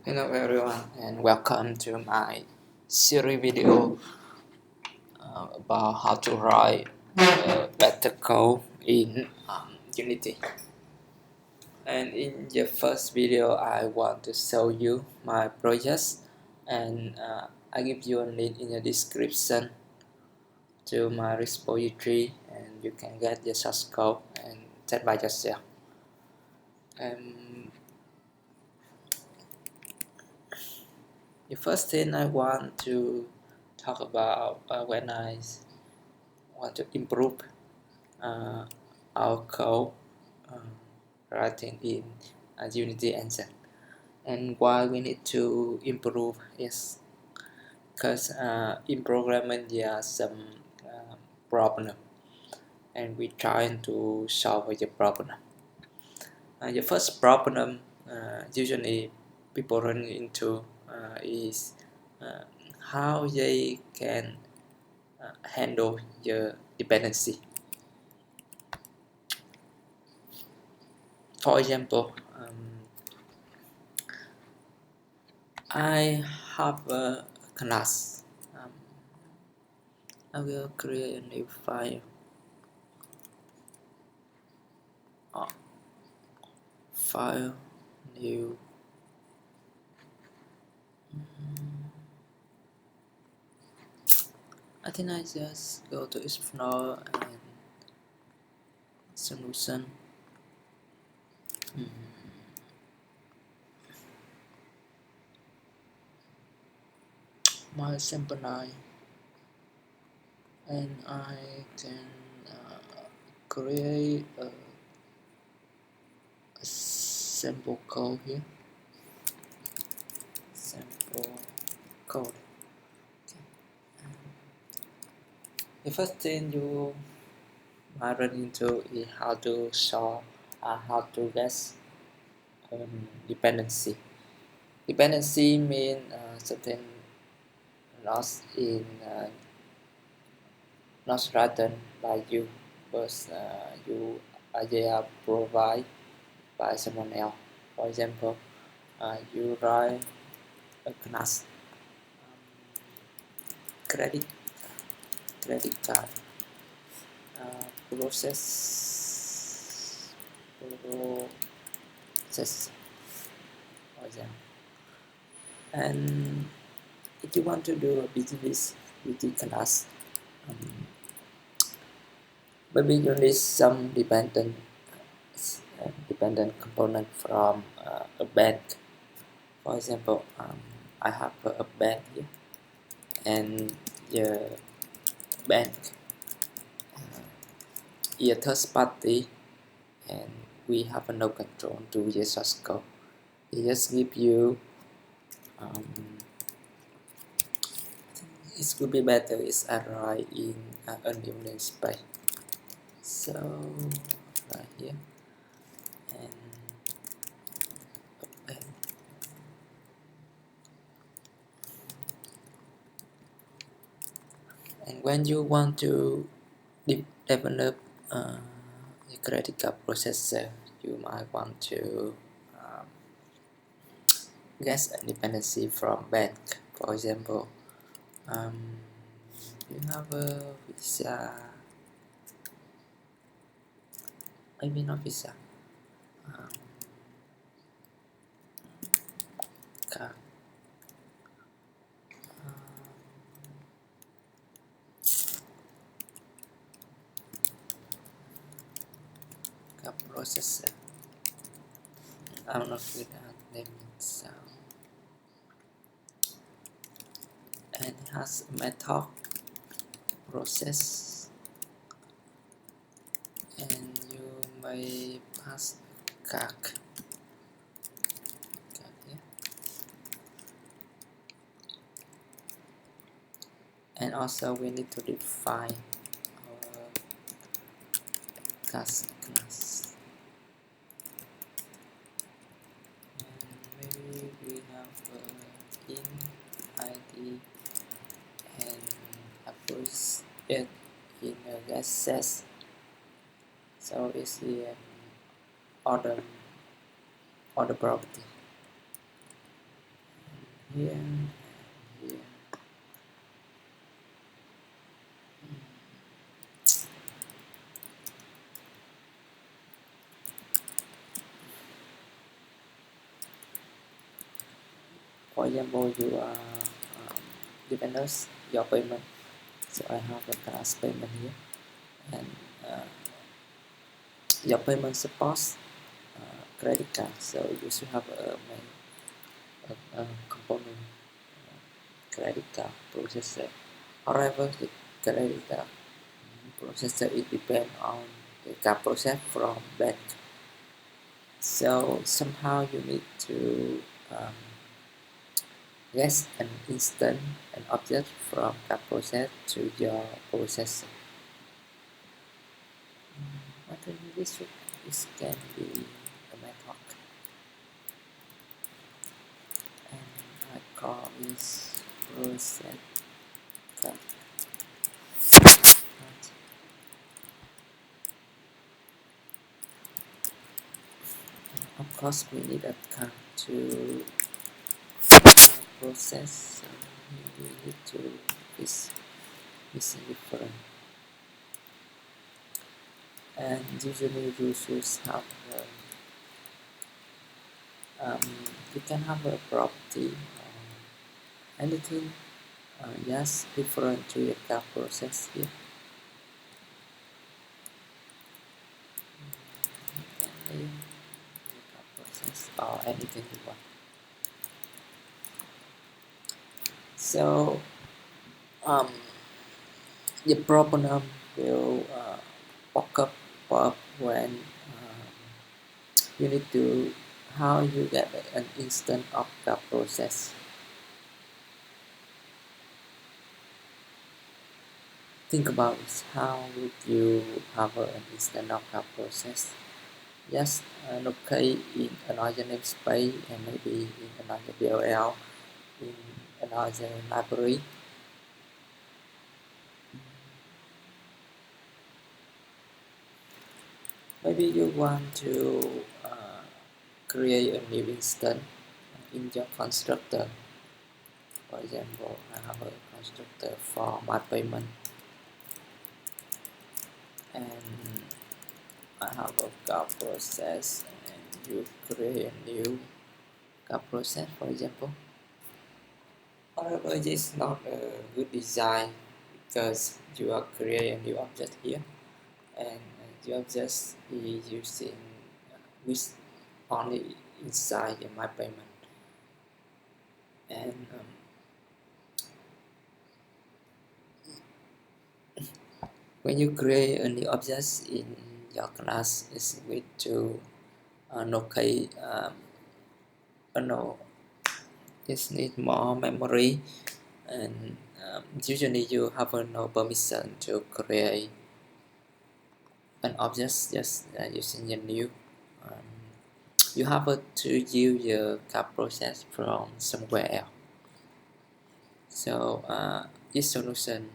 Hello everyone and welcome to my series video about how to write better code in Unity. And in the first video I want to show you my project, and I give you a link in the description to my repository, and you can get the source code and test by yourself. The first thing I want to talk about when I want to improve our code writing in Unity engine. And why we need to improve is because in programming there are some problem, and we trying to solve the problem. The first problem usually people run into is how they can handle the dependency. For example, I have a class. I will create a new file. File, new. I think I just go to Explore and Solution. My sample 9, and I can create a sample code here. Sample code. Okay. The first thing you might run into is how to solve, how to guess dependency. Dependency means something lost in not written by you, but you they are provided by someone else. For example, you write a class credit card process, for example. And if you want to do a business with the class, maybe you need some dependent component from a bank. For example, I have a bank here, and the bank is a third party, and we have no control to the source code. It just give you it would be better is I write in a new namespace. So right here, and open. And when you want to develop a credit card processor, you might want to get a dependency from bank. For example, you have a Visa, maybe not Visa, card. Processor. I'm not good at naming sound. And it has a method process, and you may pass calc. Here. And also we need to define our class. Maybe we have int id and approach it in a guest set, so it's the order property. here, here. For example, you are dependents your payment. So I have a class payment here, and your payment supports credit card. So you should have a component credit card processor. However, the credit card processor it depends on the card process from bank. So somehow you need to get an instant an object from card process to your processor. I think this can be a method, and I call this process card. Of course, we need a card to process. So we need to this different, and usually you should have you can have a property anything yes different to your card process here. Process or anything you want. So the problem will pop up when you need to how you get an instant of the process. Think about it, how would you have an instant of the process? Yes, locate in another namespace and maybe in another DLL, in another library. Maybe you want to create a new instance in your constructor. For example, I have a constructor for my payment, and I have a card process, and you create a new card process, for example. However, this is not a good design because you are creating a new object here, and the object is using with only inside my payment, and when you create a new object in your class, it's need to locate no, it need more memory, and usually you have no permission to create an object just using a new. You have to use your card process from somewhere else. So this solution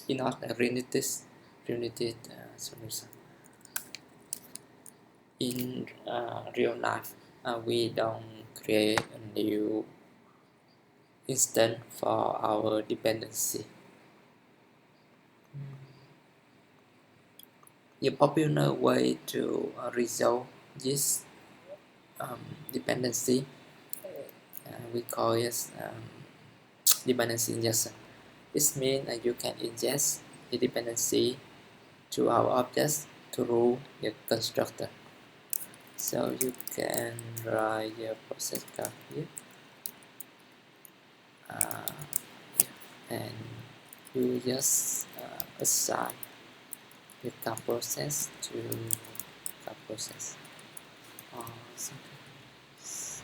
is not a related solution. In real life, we don't create a new instance for our dependency. The popular way to resolve this dependency, we call it dependency injection. This means you can ingest the dependency to our objects through the constructor. So you can write your process card here, and you just assign the card process to card process or something else.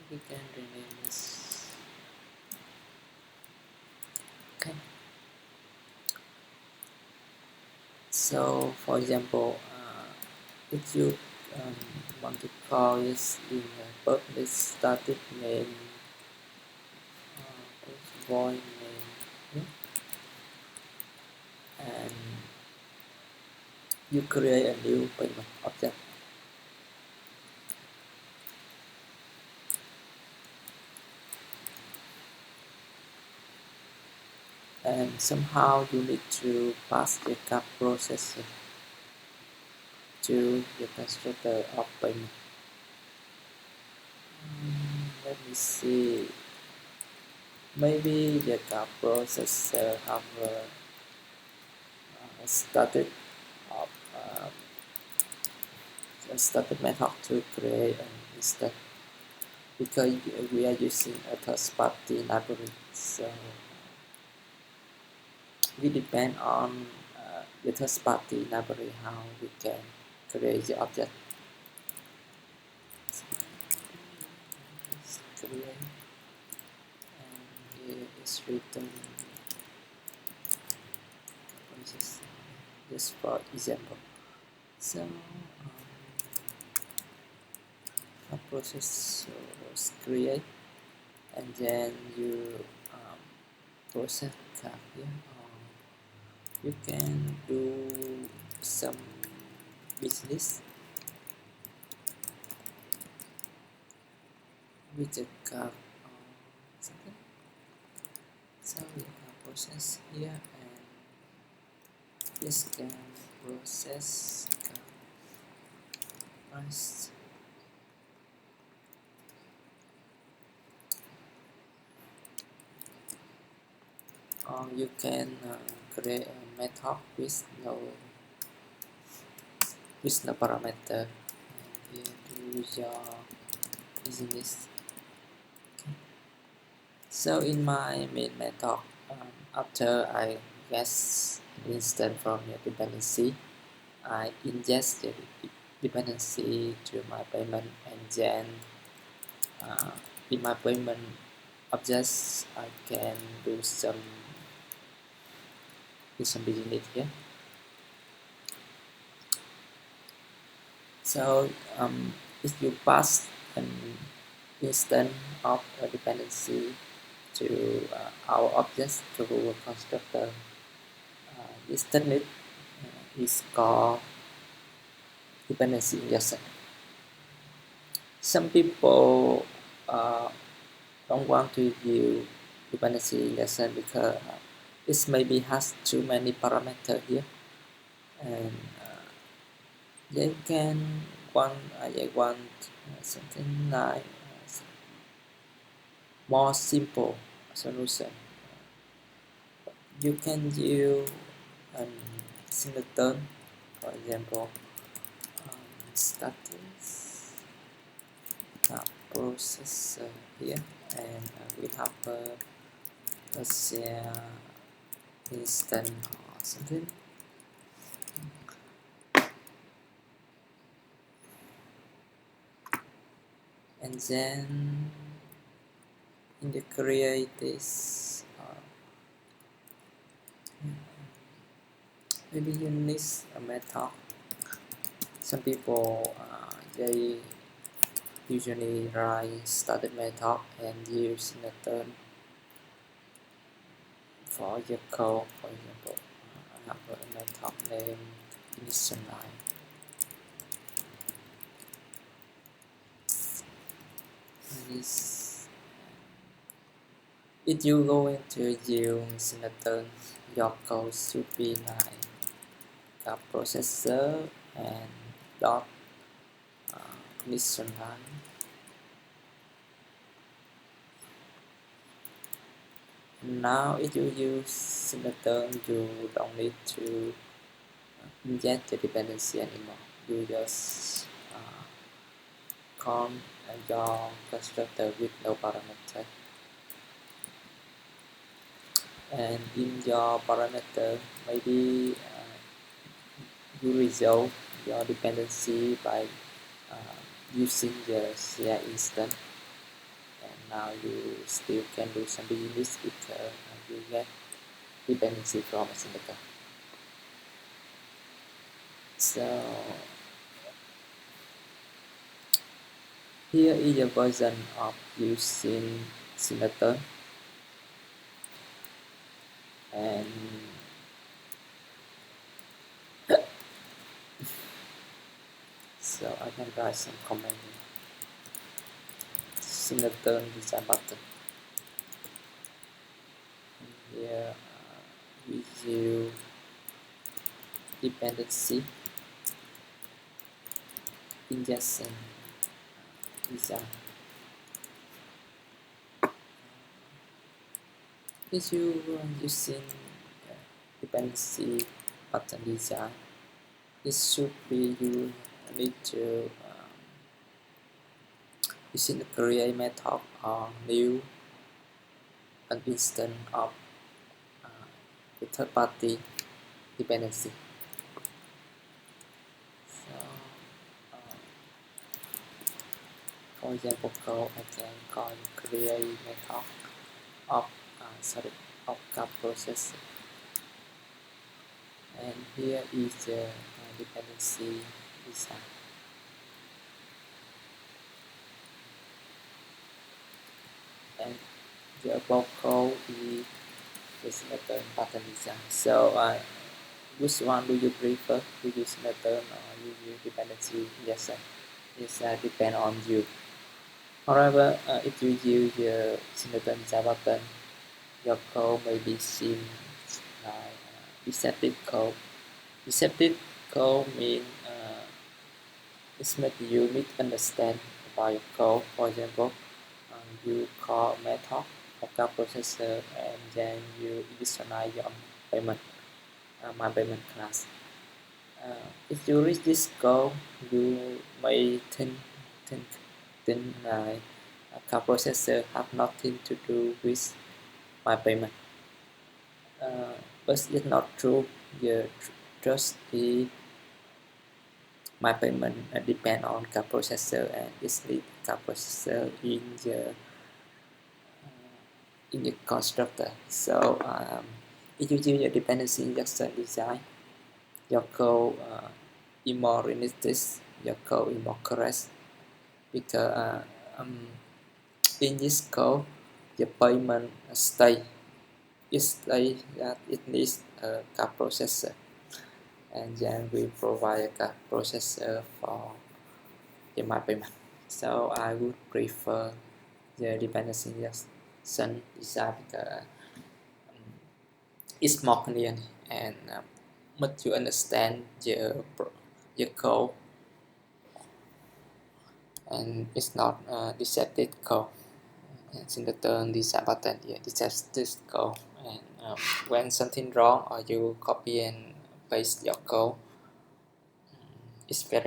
We can rename this. Okay. So for example, if you want to call this in a public static name, void name, and you create a new payment object. and somehow you need to pass the card processor to the constructor of payment. Let me see. Maybe the card processor have started of a started method to create an instance, because we are using a third-party library, so we depend on the third-party library how we can create the object. Create, and here is written just for example. So a process was create, and then you process card here, or you can do some business with the card or something. So we have process here, and this can process card price. Or you can create a method with no parameter, and here do your business. Okay. So in my main method, after I get an instance from your dependency, I ingest the dependency to my payment, and then in my payment objects I can do some business here. So if you pass an instance of a dependency to our objects through a constructor, this technique is called dependency injection. Some people don't want to use dependency injection because it maybe has too many parameters here, and they want something like more simple solution. You can use a singleton, for example, status processor here, and we have a share instance or something. And then in the create this, maybe you need a method. Some people they usually write started method and use singleton for your code. For example, I have a method named initialize. If you go into use singleton, your code should be like a processor and dot initialize. Now if you use singleton, you don't need to inject the dependency anymore. You just call your constructor with no parameter, and in your parameter maybe you resolve your dependency by using the share instance, and now you still can do some business because you get dependency from a singleton. So here is a version of using singleton, and so I can write some comment here. Singleton design button. And here we use dependency injection design. If you are using dependency pattern design, it should be you need to using the create method or new an instance of the third party dependency. So, for example, code I can call create method of of car processor, and here is the dependency design. And the above code is method pattern design. So which one do you prefer? To use method or you use dependency? Yes, it's depend on you. However, if you use the singleton Java button, your code may be seen like deceptive code. Deceptive code means it's make you misunderstand about your code. For example, you call method of car processor and then you initialize your payment, my payment class. If you read this code, you may think like a car processor have nothing to do with my payment. But it's not true. The trust is my payment depend on car processor and it's need car processor in the constructor. So if you use your dependency injection design, your code is more realistic, your code is more correct, because in this code the payment stay that it needs a car processor, and then we provide a car processor for my payment. So I would prefer the dependency injection design because it's more convenient and make you understand your code, and it's not deceptive code. And in the turn design button here deceptive code, and when something wrong or you copy and paste your code, it's very